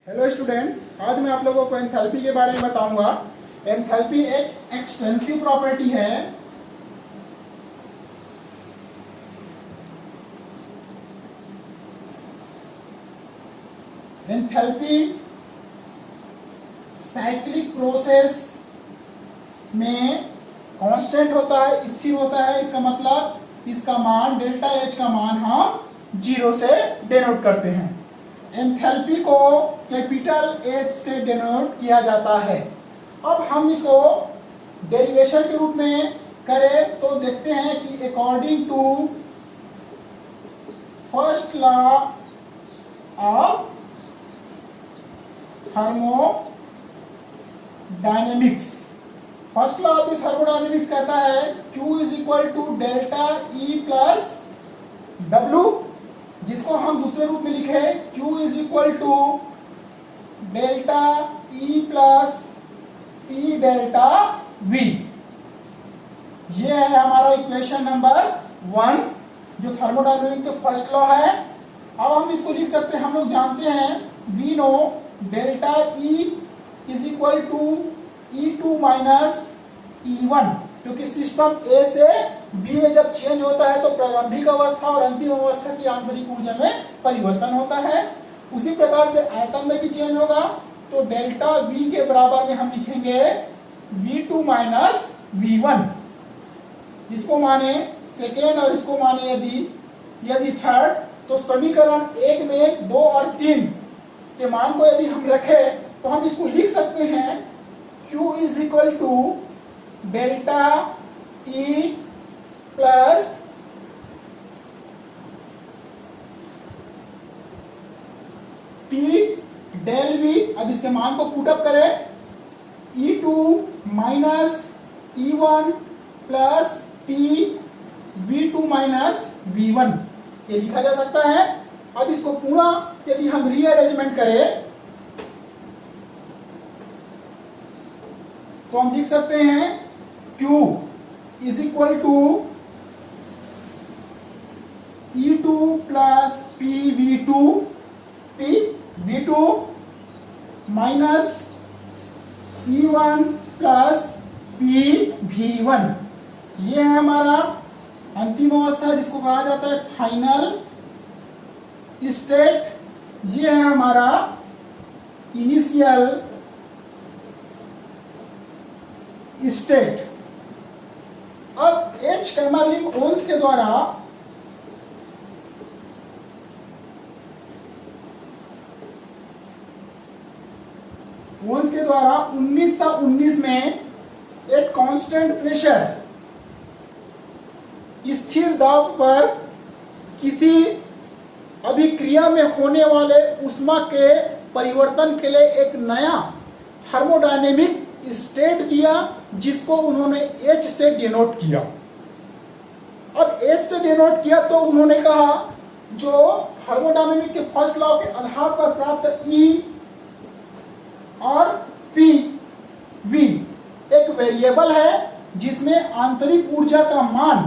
Hello students, आज मैं आप लोगों को एंथैल्पी के बारे में बताऊंगा। एंथैल्पी एक एक्सटेंसिव प्रॉपर्टी है। एंथैल्पी साइक्लिक प्रोसेस में कांस्टेंट होता है, स्थिर होता है। इसका मतलब इसका मान डेल्टा एच का मान हम 0 से डिनोट करते हैं। एंथैल्पी को कैपिटल एच से डिनोट किया जाता है। अब हम इसको डेरिवेशन के रूप में करें तो देखते हैं कि according to first law of thermodynamics, first law of thermodynamics कहता है Q is equal to delta E plus W, जिसको हम दूसरे रूप में लिखे Q is equal to delta E plus P delta V। ये है हमारा इक्वेशन नंबर 1 जो थर्मोडायनेमिक्स के फर्स्ट लॉ है। अब हम इसको लिख सकते हैं, हम लोग जानते हैं we know delta E is equal to E2 minus E1, क्योंकि सिस्टम A से B में जब चेंज होता है तो प्रारंभिक अवस्था और अंतिम अवस्था की आंतरिक ऊर्जा में परिवर्तन होता है। उसी प्रकार से आयतन में भी चेंज होगा, तो डेल्टा V के बराबर में हम लिखेंगे V2 माइनस V1। इसको माने सेकेंड और इसको माने यदि थर्ड, तो समीकरण 1 में 2 और 3 के मान को यदि हम रखें तो हम इसको लिख सकते हैं Q is equal to delta E plus P del V। अब इसके मान को पुटअप करें, E2 minus E1 plus P V2 minus V1, ये लिखा जा सकता है। अब इसको पूरा यदि हम रीअरेंजमेंट करें तो हम लिख सकते हैं Q is equal to E2 plus P V2 minus E1 plus P V1। ये है हमारा अंतिम अवस्था जिसको कहा जाता है फाइनल स्टेट। ये है हमारा इनिशियल स्टेट। अब एच कैमरलिंग ओन्स के द्वारा ओन्स के द्वारा 1919 में एट कांस्टेंट प्रेशर, स्थिर दाब पर किसी अभिक्रिया में होने वाले ऊष्मा के परिवर्तन के लिए एक नया थर्मोडायनेमिक स्टेट दिया, जिसको उन्होंने H से डिनोट किया। अब H से डिनोट किया तो उन्होंने कहा जो थर्मोडायनेमिक के फर्स्ट लॉ के आधार पर प्राप्त E और P V एक वेरिएबल है जिसमें आंतरिक ऊर्जा का मान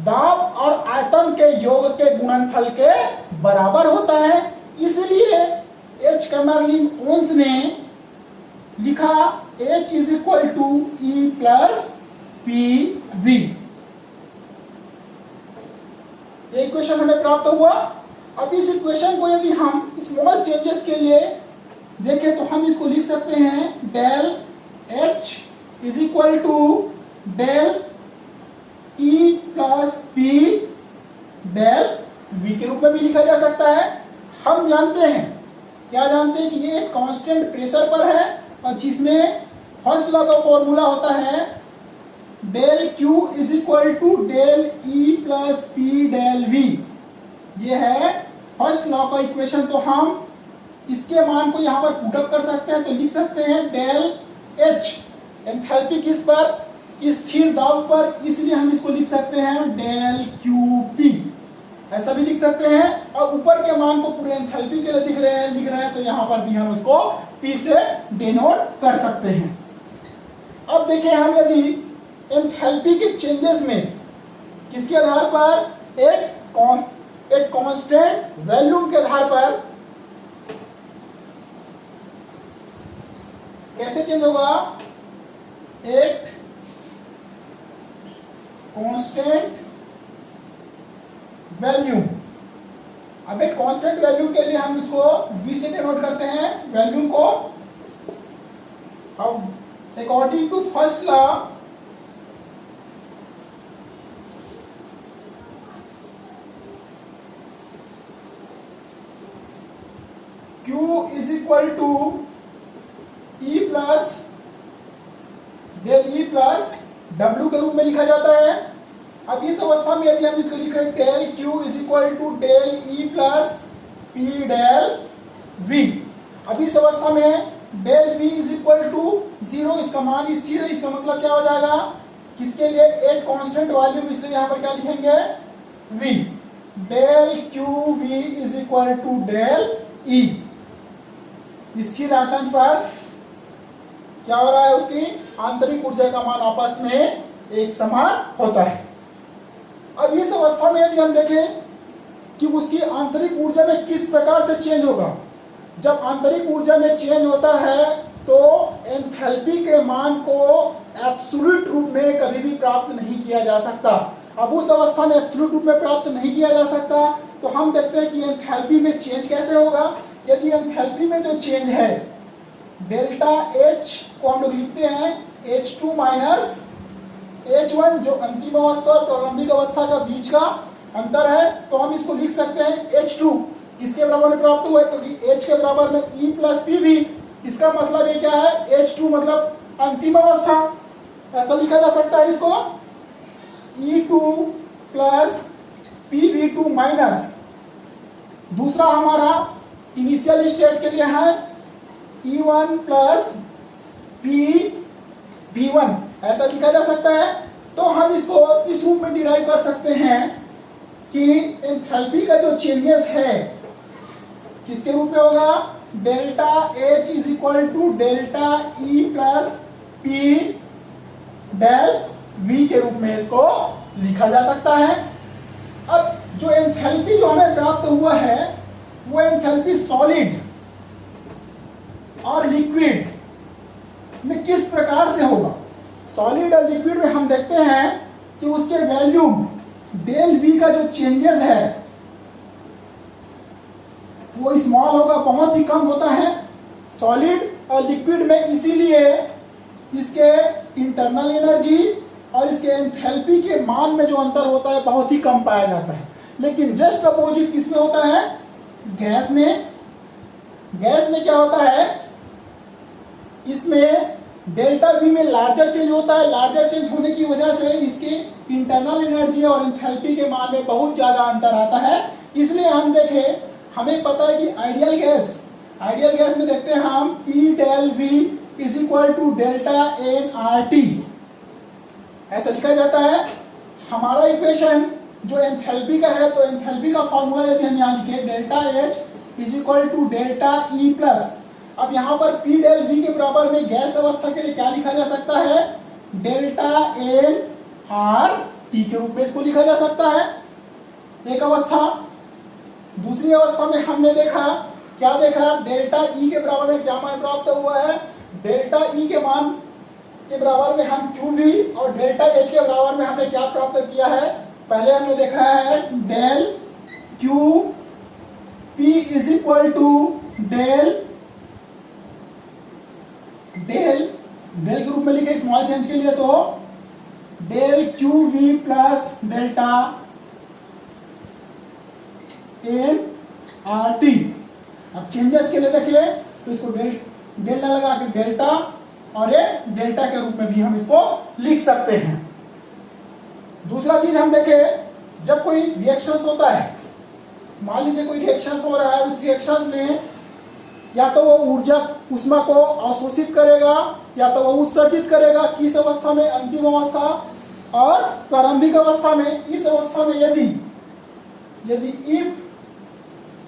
दाब और आयतन के योग के गुणनफल के बराबर होता है। इसलिए एच कैमरलिंग ओन्स ने लिखा H is equal to E plus P V. ये इक्वेशन हमें प्राप्त हुआ। अब इस इक्वेशन को यदि हम स्मॉल चेंजेस के लिए देखें तो हम इसको लिख सकते हैं del H is equal to del E plus P del V के रूप में भी लिखा जा सकता है। हम जानते हैं, क्या जानते हैं कि ये एक कांस्टेंट प्रेशर पर है और जिसमें फर्स्ट लॉ का फॉर्मूला होता है del Q is equal to del E plus P del V। ये है फर्स्ट लॉ का इक्वेशन। तो हम इसके मान को यहाँ पर पुटअप कर सकते हैं, तो लिख सकते हैं डेल H एंथैल्पी किस पर, स्थिर दाब पर, इसलिए हम इसको लिख सकते हैं डेल QP, ऐसा भी लिख सकते हैं। और ऊपर के मान को पूरे एंथैल्पी के लिए लिख रहे हैं तो यहाँ पर भी हम उसको P से डिनोट कर सकते हैं। अब देखिए, हम यदि एंथैल्पी के चेंजेस में किसके आधार पर एक कांस्टेंट वॉल्यूम के आधार पर कैसे चेंज होगा, एट कांस्टेंट वैल्यूम। अब एक कांस्टेंट वैल्यूम के लिए हम इसको v से डिनोट करते हैं वैल्यूम को। अब according to first law Q is equal to E plus del E plus W के रूप में लिखा जाता है। अब इस अवस्था में यदि हम इसको लिखें del Q is equal to del E plus P del V। अब इस अवस्था में del V is equal to 0, इसका मान स्थिर है। इसका मतलब क्या हो जाएगा, किसके लिए, एट कांस्टेंट वॉल्यूम, इसलिए यहाँ पर क्या लिखेंगे V। Del Q V is equal to del E। स्थिर आकंश पर क्या हो रहा है, उसकी आंतरिक ऊर्जा का मान आपस में एक समान होता है। अब इस अवस्था में यदि हम देखें कि उसकी आंतरिक ऊर्जा में किस प्रकार से चेंज होगा, जब आंतरिक ऊर्जा में चेंज होता है तो एंथैल्पी के मान को एब्सोल्यूट रूप में कभी भी प्राप्त नहीं किया जा सकता। अब उस अवस्था में एब्सोल्यूट रूप में प्राप्त नहीं किया जा सकता तो हम देखते हैं कि एंथैल्पी में चेंज कैसे होगा। यदि एंथैल्पी में जो चेंज है डेल्टा H को हम लोग लिखते हैं H2 माइनस H1, जो अंतिम अवस्था और प्रारंभिक अवस्था का बीच का अंतर है, तो हम इसको लिख सकते हैं H2 किसके बराबर में प्राप्त हुआ है, क्योंकि H के बराबर में E प्लस PV। इसका मतलब ये क्या है, H2 मतलब अंतिम अवस्था, ऐसा लिखा जा सकता है इसको E2 प्लस PV2 माइनस दूसरा हमारा इनिशियल स्टेट के लिए है E1 प्लस PV1, ऐसा लिखा जा सकता है। तो हम इसको इस रूप में डिराइव कर सकते हैं कि एंथैल्पी का जो चेंजेस है किसके रूप में होगा, delta H is equal to delta E plus P del V के रूप में इसको लिखा जा सकता है। अब जो एंथैल्पी जो हमें प्राप्त हुआ है वो एंथैल्पी सॉलिड और लिक्विड में किस प्रकार से होगा। सॉलिड और लिक्विड में हम देखते हैं कि उसके वैल्यूम डेल V का जो चेंजेस है वो स्मॉल होगा, बहुत ही कम होता है सॉलिड और लिक्विड में। इसीलिए इसके इंटरनल एनर्जी और इसके एंथैल्पी के मान में जो अंतर होता है बहुत ही कम पाया जाता है। लेकिन जस्ट अपोजिट किसमें होता है, गैस में। गैस में क्या होता है, इसमें डेल्टा V में लार्जर चेंज होता है। लार्जर चेंज होने की वजह से इसके इंटरनल एनर्जी और एंथैल्पी के मान में बहुत ज्यादा अंतर आता है। इसलिए हम देखें, हमें पता है कि आइडियल गैस में देखते हैं हम P del V is equal to delta nRT, ऐसा लिखा जाता है। हमारा इक्वेशन जो एंथैल्पी का है, तो एंथैल्पी का फॉर्मूला यदि हम यहाँ लिखें delta H is equal to delta E plus, अब यहाँ पर P डेल V के बराबर में गैस अवस्था के लिए क्या लिखा जा सकता है, डेल्टा nRT के रूप में इसको लिखा जा सकता है, एक अवस्था। दूसरी अवस्था में हमने देखा, क्या देखा, डेल्टा E के बराबर में क्या मान प्राप्त हुआ है, डेल्टा E के मान के बराबर में हम QV और डेल्टा H के बराबर में हमने क्या प्राप्त किया है, पहले हमने देखा है del QP is equal to del के रूप में लिखे स्मॉल चेंज के लिए, तो del QV plus delta nRT। अब चेंजेस के लिए देखिए तो इसको डेल ना लगा के डेल्टा और ये डेल्टा के रूप में भी हम इसको लिख सकते हैं। दूसरा चीज हम देखें, जब कोई रिएक्शंस होता है, मान लीजिए कोई रिएक्शंस हो रहा है, उस रिएक्शंस में या तो वो ऊर्जा ऊष्मा को अवशोषित करेगा या तो वो उत्सर्जित करेगा। किस अवस्था में, अंतिम अवस्था और प्रारंभिक अवस्था में। इस अवस्था में यदि if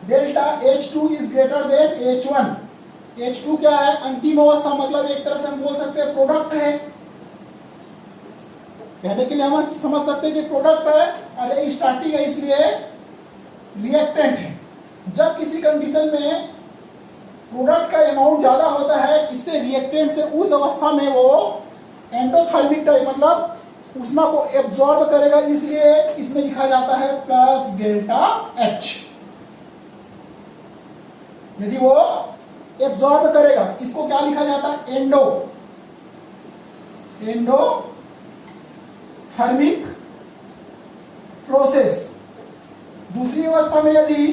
delta H2 is greater than H1, H2 क्या है, अंतिम अवस्था, मतलब एक तरह से हम बोल सकते हैं प्रोडक्ट है। कहने के लिए हम समझ सकते हैं कि प्रोडक्ट है, अरे स्टार्टिंग है, इसलिए रिएक्टेंट है। जब किसी कंडीशन में प्रोडक्ट का अमाउंट ज्यादा होता है, इससे रिएक्टेंट से उस अवस्था में वो एंडोथर्मिक टाइप मतलब ऊष्मा को एब्जॉर्ब करेगा, इसलिए इसमें लिखा जाता है प्लस डेल्टा एच। यदि वो एब्जॉर्ब करेगा, इसको क्या लिखा जाता है? Endothermic process. दूसरी अवस्था में यदि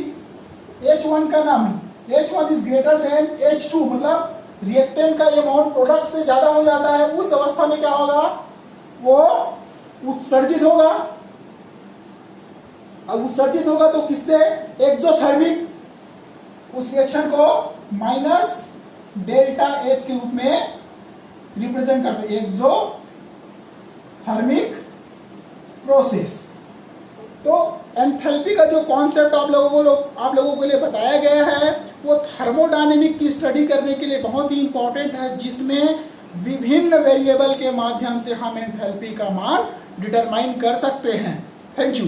H1 का नाम H1 is greater than H2 मतलब रिएक्टेंट का अमाउंट प्रोडक्ट से ज्यादा हो जाता है, उस अवस्था में क्या होगा? वो उत्सर्जित होगा। अब उत्सर्जित होगा तो किससे? एक्सोथर्मिक। उस रिएक्शन को माइनस डेल्टा एच के रूप में रिप्रेजेंट करते हैं, एक्सोथर्मिक प्रोसेस। तो एंथैल्पी का जो कॉन्सेप्ट आप लोगों के लिए बताया गया है वो थर्मोडायनेमिक की स्टडी करने के लिए बहुत ही इंपॉर्टेंट है, जिसमें विभिन्न वेरिएबल के माध्यम से हम एंथैल्पी का मान डिटरमाइन कर सकते हैं। Thank you.